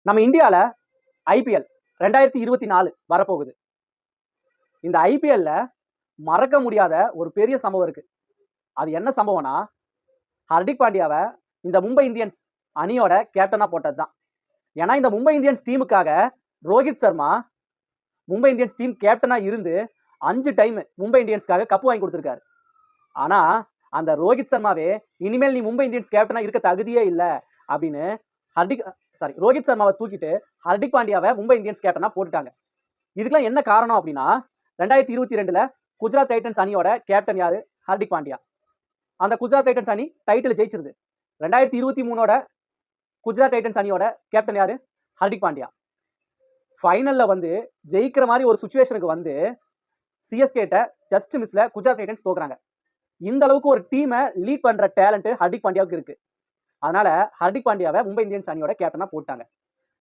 நம்ம இந்தியாவில் ஐபிஎல் 2024 வரப்போகுது. இந்த ஐபிஎல்ல மறக்க முடியாத ஒரு பெரிய சம்பவம் இருக்கு. அது என்ன சம்பவம்னா, ஹர்திக் பாண்டியாவை இந்த மும்பை இந்தியன்ஸ் அணியோட கேப்டனா போட்டது தான். ஏன்னா இந்த மும்பை இந்தியன்ஸ் டீமுக்காக ரோஹித் சர்மா மும்பை இந்தியன்ஸ் டீம் கேப்டனா இருந்து 5 டைம் மும்பை இந்தியன்ஸ்க்காக கப்பு வாங்கி கொடுத்துருக்காரு. ஆனா அந்த ரோஹித் சர்மாவே இனிமேல் நீ மும்பை இந்தியன்ஸ் கேப்டனா இருக்க தகுதியே இல்லை அப்படின்னு ரோஹித் சர்மாவை தூக்கிட்டு ஹர்திக் பாண்டியாவை மும்பை இந்தியன்ஸ் கேப்டனா போட்டுட்டாங்க. இதுக்கெல்லாம் என்ன காரணம் அப்படின்னா, 2022 குஜராத் டைட்டன்ஸ் அணியோட கேப்டன் யாரு? ஹர்திக் பாண்டியா. அந்த குஜராத் டைட்டன்ஸ் அணி டைட்டில் ஜெயிச்சிருது. 2023 குஜராத் டைட்டன்ஸ் அணியோட கேப்டன் யாரு? ஹர்திக் பாண்டியா. ஃபைனல்ல வந்து ஜெயிக்கிற மாதிரி ஒரு சுச்சுவேஷனுக்கு வந்து சிஎஸ்கேட்ட ஜஸ்ட் மிஸ்ல குஜராத் டைட்டன்ஸ் தோக்குறாங்க. இந்த அளவுக்கு ஒரு டீமை லீட் பண்ற டேலண்ட் ஹர்திக் பாண்டியாவுக்கு இருக்கு. அதனால ஹர்திக் பாண்டியாவை மும்பை இந்தியன்ஸ் அணியோட கேப்டனா போட்டாங்க.